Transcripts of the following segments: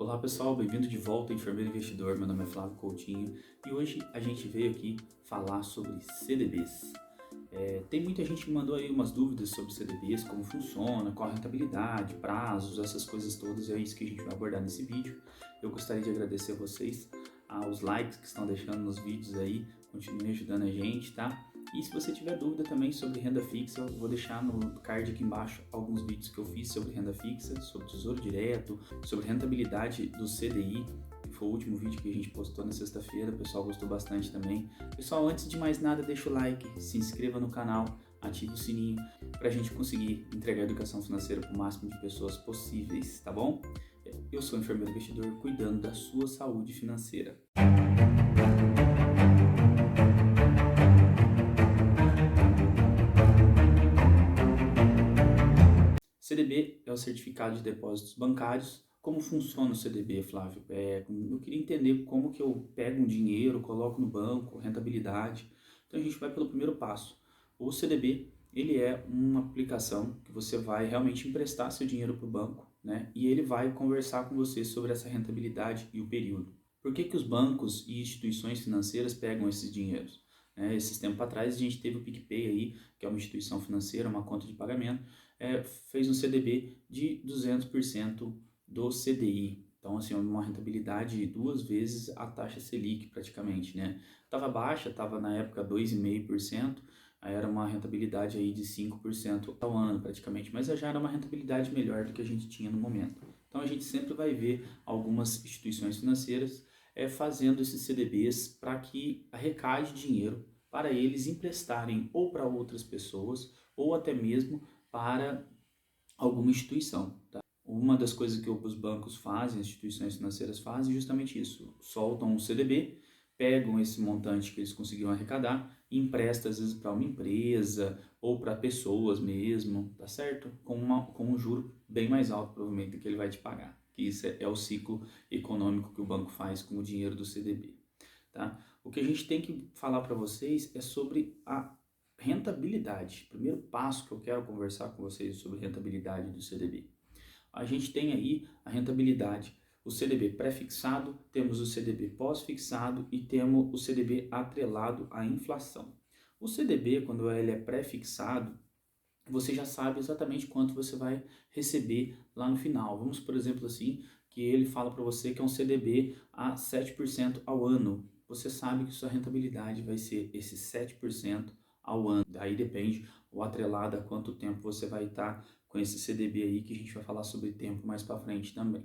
Olá pessoal, bem-vindo de volta ao Enfermeiro Investidor. Meu nome é Flávio Coutinho e hoje a gente veio aqui falar sobre CDBs. Tem muita gente que mandou aí umas dúvidas sobre CDBs, como funciona, qual a rentabilidade, prazos, essas coisas todas, e é isso que a gente vai abordar nesse vídeo. Eu gostaria de agradecer a vocês, aos likes que estão deixando nos vídeos aí, continuem ajudando a gente, tá? E se você tiver dúvida também sobre renda fixa, eu vou deixar no card aqui embaixo alguns vídeos que eu fiz sobre renda fixa, sobre tesouro direto, sobre rentabilidade do CDI, que foi o último vídeo que a gente postou na sexta-feira, o pessoal gostou bastante também. Pessoal, antes de mais nada, deixa o like, se inscreva no canal, ative o sininho para a gente conseguir entregar a educação financeira para o máximo de pessoas possíveis, tá bom? Eu sou o Enfermeiro Investidor, cuidando da sua saúde financeira. CDB é o Certificado de Depósitos Bancários. Como funciona o CDB, Flávio? Eu queria entender como que eu pego um dinheiro, coloco no banco, rentabilidade. Então a gente vai pelo primeiro passo. O CDB, ele é uma aplicação que você vai realmente emprestar seu dinheiro para o banco, né? E ele vai conversar com você sobre essa rentabilidade e o período. Por que os bancos e instituições financeiras pegam esses dinheiros? Esses tempos atrás a gente teve o PicPay aí, que é uma instituição financeira, uma conta de pagamento, fez um CDB de 200% do CDI. Então, assim, uma rentabilidade 2 vezes a taxa Selic praticamente, né? Tava baixa, tava na época 2,5%, aí era uma rentabilidade aí de 5% ao ano praticamente, mas já era uma rentabilidade melhor do que a gente tinha no momento. Então, a gente sempre vai ver algumas instituições financeiras fazendo esses CDBs para que arrecade dinheiro para eles emprestarem ou para outras pessoas ou até mesmo para alguma instituição. Tá? Uma das coisas que os bancos fazem, as instituições financeiras fazem, é justamente isso. Soltam um CDB, pegam esse montante que eles conseguiram arrecadar e emprestam às vezes para uma empresa ou para pessoas mesmo, tá certo? Com um juro bem mais alto provavelmente do que ele vai te pagar. Que isso é o ciclo econômico que o banco faz com o dinheiro do CDB. Tá? O que a gente tem que falar para vocês é sobre a rentabilidade. O primeiro passo que eu quero conversar com vocês sobre rentabilidade do CDB. A gente tem aí a rentabilidade, o CDB pré-fixado, temos o CDB pós-fixado e temos o CDB atrelado à inflação. O CDB, quando ele é pré-fixado, você já sabe exatamente quanto você vai receber lá no final. Vamos, por exemplo, assim, que ele fala para você que é um CDB a 7% ao ano. Você sabe que sua rentabilidade vai ser esse 7% ao ano. Daí depende o atrelado a quanto tempo você vai estar com esse CDB aí, que a gente vai falar sobre tempo mais para frente também.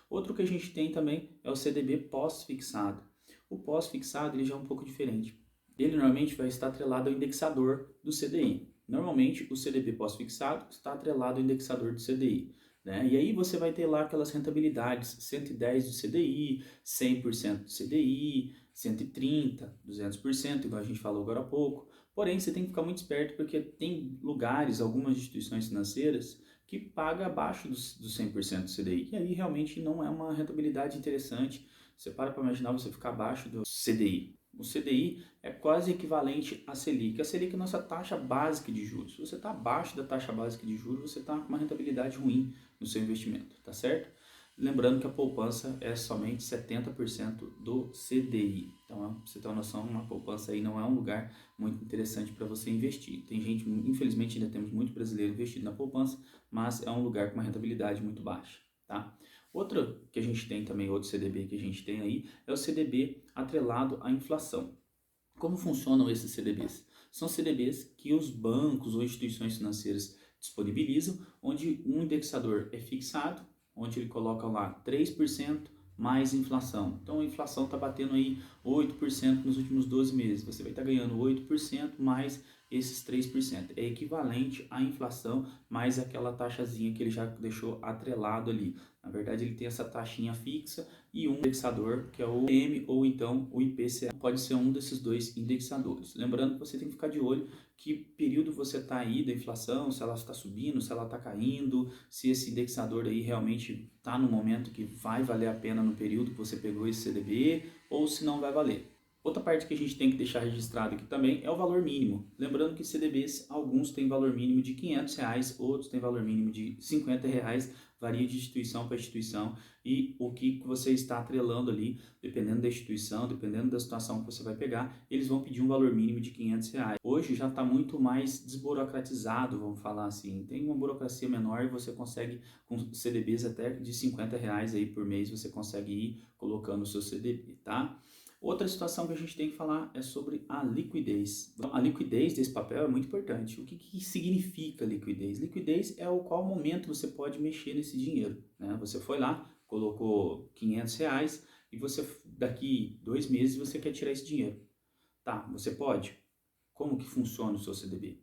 Outro que a gente tem também é o CDB pós-fixado. O pós-fixado ele já é um pouco diferente. Ele normalmente vai estar atrelado ao indexador do CDI. Normalmente o CDB pós-fixado está atrelado ao indexador do CDI. Né? E aí você vai ter lá aquelas rentabilidades, 110 do CDI, 100% do CDI, 130, 200%, igual a gente falou agora há pouco. Porém, você tem que ficar muito esperto porque tem lugares, algumas instituições financeiras, que pagam abaixo do 100% do CDI. E aí realmente não é uma rentabilidade interessante. Você para imaginar você ficar abaixo do CDI. O CDI é quase equivalente à Selic. A Selic é a nossa taxa básica de juros. Se você está abaixo da taxa básica de juros, você está com uma rentabilidade ruim no seu investimento, tá certo? Lembrando que a poupança é somente 70% do CDI. Então, pra você ter uma noção, uma poupança aí não é um lugar muito interessante para você investir. Tem gente, infelizmente ainda temos muito brasileiro investido na poupança, mas é um lugar com uma rentabilidade muito baixa, tá? Outro que a gente tem também, outro CDB que a gente tem aí, é o CDB atrelado à inflação. Como funcionam esses CDBs? São CDBs que os bancos ou instituições financeiras disponibilizam, onde um indexador é fixado, onde ele coloca lá 3% mais inflação. Então a inflação está batendo aí 8% nos últimos 12 meses. Você vai estar ganhando 8% mais esses 3%. É equivalente à inflação mais aquela taxazinha que ele já deixou atrelado ali. Na verdade, ele tem essa taxinha fixa e um indexador, que é o IPM ou então o IPCA. Pode ser um desses dois indexadores. Lembrando que você tem que ficar de olho que período você está aí da inflação, se ela está subindo, se ela está caindo, se esse indexador aí realmente está no momento que vai valer a pena no período que você pegou esse CDB ou se não vai valer. Outra parte que a gente tem que deixar registrado aqui também é o valor mínimo. Lembrando que CDBs, alguns têm valor mínimo de R$ 500, outros têm valor mínimo de R$ 50, varia de instituição para instituição e o que você está atrelando ali, dependendo da instituição, dependendo da situação que você vai pegar, eles vão pedir um valor mínimo de R$ 500. Hoje já está muito mais desburocratizado, vamos falar assim, tem uma burocracia menor e você consegue, com CDBs até de R$ 50 aí por mês, você consegue ir colocando o seu CDB, tá? Outra situação que a gente tem que falar é sobre a liquidez. A liquidez desse papel é muito importante. O que significa liquidez? Liquidez é o qual momento você pode mexer nesse dinheiro, né? Você foi lá, colocou R$ 500 e você daqui 2 meses você quer tirar esse dinheiro. Tá, você pode? Como que funciona o seu CDB?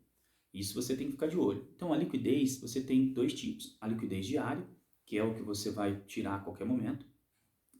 Isso você tem que ficar de olho. Então a liquidez você tem dois tipos. A liquidez diária, que é o que você vai tirar a qualquer momento,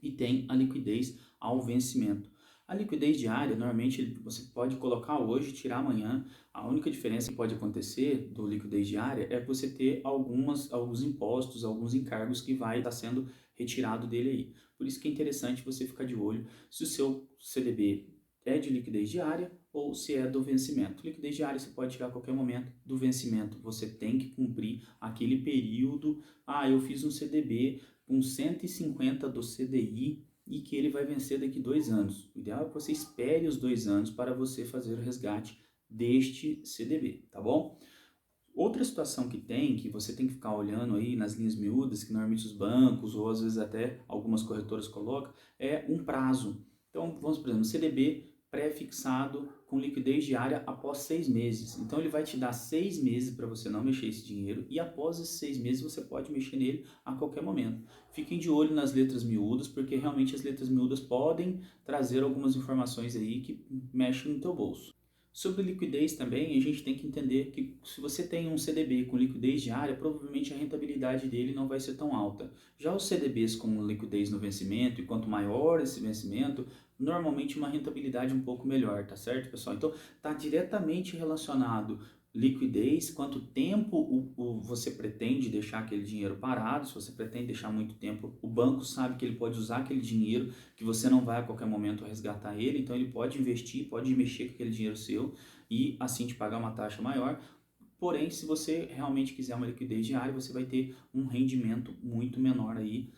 e tem a liquidez ao vencimento. A liquidez diária, normalmente você pode colocar hoje e tirar amanhã. A única diferença que pode acontecer do liquidez diária é você ter alguns impostos, alguns encargos que vai estar sendo retirado dele aí. Por isso que é interessante você ficar de olho se o seu CDB é de liquidez diária ou se é do vencimento. Liquidez diária você pode tirar a qualquer momento, do vencimento você tem que cumprir aquele período. Eu fiz um CDB com 150 do CDI e que ele vai vencer daqui 2 anos. O ideal é que você espere os 2 anos para você fazer o resgate deste CDB, tá bom? Outra situação que você tem que ficar olhando aí nas linhas miúdas, que normalmente os bancos ou às vezes até algumas corretoras colocam, é um prazo. Então, vamos por exemplo, CDB pré-fixado com liquidez diária após 6 meses. Então, ele vai te dar 6 meses para você não mexer esse dinheiro e após esses 6 meses você pode mexer nele a qualquer momento. Fiquem de olho nas letras miúdas, porque realmente as letras miúdas podem trazer algumas informações aí que mexem no teu bolso. Sobre liquidez também, a gente tem que entender que se você tem um CDB com liquidez diária, provavelmente a rentabilidade dele não vai ser tão alta. Já os CDBs com liquidez no vencimento, e quanto maior esse vencimento, normalmente uma rentabilidade um pouco melhor, tá certo, pessoal? Então, está diretamente relacionado liquidez, quanto tempo você pretende deixar aquele dinheiro parado. Se você pretende deixar muito tempo, o banco sabe que ele pode usar aquele dinheiro, que você não vai a qualquer momento resgatar ele, então ele pode investir, pode mexer com aquele dinheiro seu e assim te pagar uma taxa maior. Porém, se você realmente quiser uma liquidez diária, você vai ter um rendimento muito menor aí,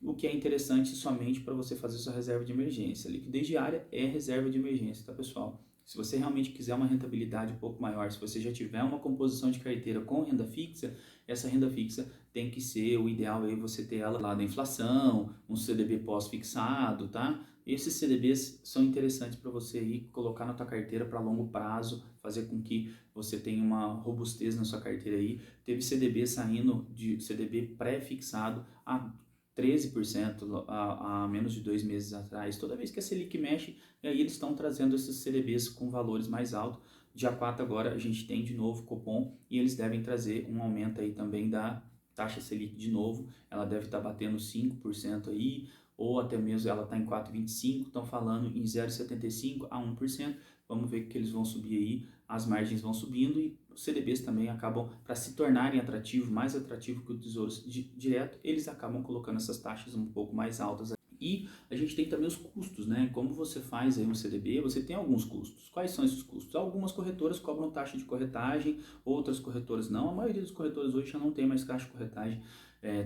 o que é interessante somente para você fazer sua reserva de emergência. Liquidez diária é reserva de emergência, tá, pessoal? Se você realmente quiser uma rentabilidade um pouco maior, se você já tiver uma composição de carteira com renda fixa, essa renda fixa tem que ser, o ideal é você ter ela lá da inflação, um CDB pós-fixado, tá? Esses CDBs são interessantes para você ir colocar na tua carteira para longo prazo, fazer com que você tenha uma robustez na sua carteira aí. Teve CDB saindo de CDB pré-fixado a 13% há menos de 2 meses atrás. Toda vez que a Selic mexe, aí eles estão trazendo esses CDBs com valores mais altos. Dia 4 agora a gente tem de novo Copom e eles devem trazer um aumento aí também da taxa Selic de novo. Ela deve estar batendo 5% aí, ou até mesmo ela está em 4,25%, estão falando em 0,75% a 1%. Vamos ver que eles vão subir aí, as margens vão subindo e os CDBs também acabam, para se tornarem atrativos, mais atrativo que o Tesouro Direto, eles acabam colocando essas taxas um pouco mais altas. E a gente tem também os custos, né? Como você faz aí um CDB, você tem alguns custos. Quais são esses custos? Algumas corretoras cobram taxa de corretagem, outras corretoras não. A maioria dos corretores hoje já não tem mais taxa de corretagem,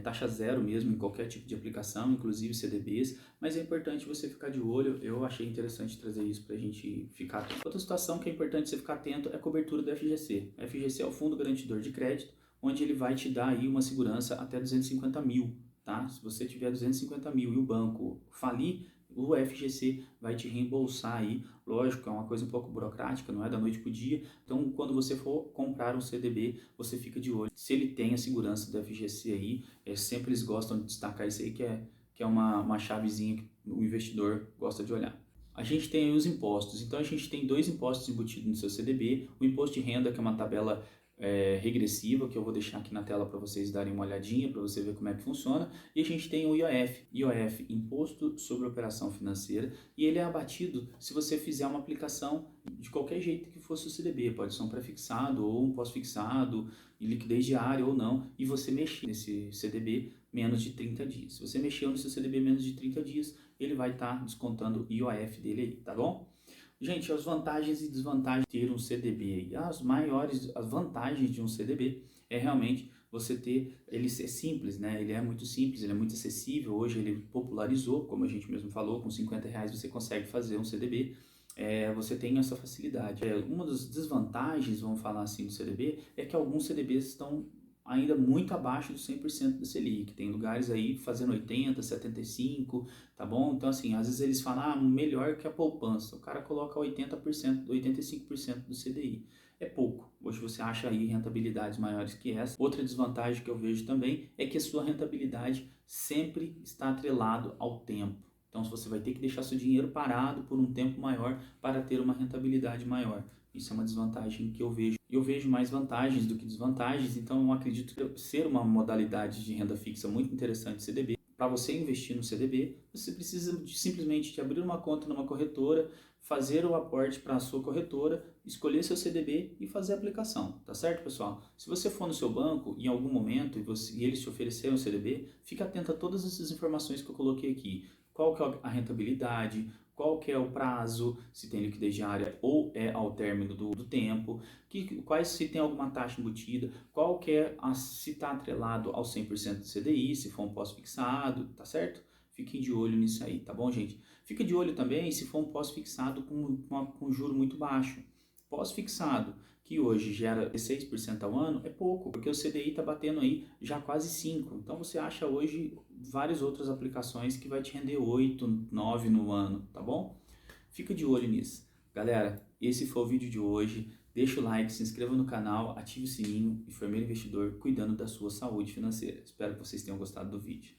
taxa zero mesmo em qualquer tipo de aplicação, inclusive CDBs, mas é importante você ficar de olho. Eu achei interessante trazer isso para a gente ficar atento. Outra situação que é importante você ficar atento é a cobertura do FGC. O FGC é o Fundo Garantidor de Crédito, onde ele vai te dar aí uma segurança até 250 mil. Tá? Se você tiver 250 mil e o banco falir, o FGC vai te reembolsar aí. Lógico, é uma coisa um pouco burocrática, não é da noite para o dia. Então, quando você for comprar um CDB, você fica de olho se ele tem a segurança do FGC aí. Sempre eles gostam de destacar isso aí, que é uma chavezinha que o investidor gosta de olhar. A gente tem aí os impostos. Então, a gente tem 2 impostos embutidos no seu CDB. O imposto de renda, que é uma tabela regressiva, que eu vou deixar aqui na tela para vocês darem uma olhadinha, para você ver como é que funciona. E a gente tem o IOF, Imposto sobre Operação Financeira, e ele é abatido se você fizer uma aplicação de qualquer jeito que fosse o CDB, pode ser um pré-fixado ou um pós-fixado, liquidez diária ou não, e você mexer nesse CDB menos de 30 dias. Se você mexeu no seu CDB menos de 30 dias, ele vai estar descontando o IOF dele aí, tá bom? Gente, as vantagens e desvantagens de ter um CDB. As vantagens de um CDB é realmente você ter, ele ser simples, né? Ele é muito simples, ele é muito acessível. Hoje ele popularizou, como a gente mesmo falou, com R$ 50 você consegue fazer um CDB. Você tem essa facilidade. Uma das desvantagens, vamos falar assim, do CDB, é que alguns CDBs estão ainda muito abaixo do 100% da Selic. Tem lugares aí fazendo 80, 75, tá bom? Então, assim, às vezes eles falam, melhor que a poupança. O cara coloca 80%, 85% do CDI. É pouco. Hoje você acha aí rentabilidades maiores que essa. Outra desvantagem que eu vejo também é que a sua rentabilidade sempre está atrelado ao tempo. Então, você vai ter que deixar seu dinheiro parado por um tempo maior para ter uma rentabilidade maior. Isso é uma desvantagem que eu vejo. Eu vejo mais vantagens do que desvantagens, então eu acredito que ser uma modalidade de renda fixa muito interessante CDB. Para você investir no CDB, você precisa simplesmente de abrir uma conta numa corretora, fazer o aporte para a sua corretora, escolher seu CDB e fazer a aplicação, tá certo, pessoal? Se você for no seu banco em algum momento e eles te oferecerem um CDB, fica atento a todas essas informações que eu coloquei aqui. Qual que é a rentabilidade, qual que é o prazo, se tem liquidez diária ou é ao término do tempo, quais se tem alguma taxa embutida, qual que é se está atrelado ao 100% do CDI, se for um pós-fixado, tá certo? Fiquem de olho nisso aí, tá bom, gente? Fica de olho também se for um pós-fixado com juro muito baixo. Pós-fixado, que hoje gera 6% ao ano, é pouco, porque o CDI está batendo aí já quase 5%. Então você acha hoje várias outras aplicações que vai te render 8, 9 no ano, tá bom? Fica de olho nisso. Galera, esse foi o vídeo de hoje. Deixa o like, se inscreva no canal, ative o sininho. Enfermeiro Investidor, cuidando da sua saúde financeira. Espero que vocês tenham gostado do vídeo.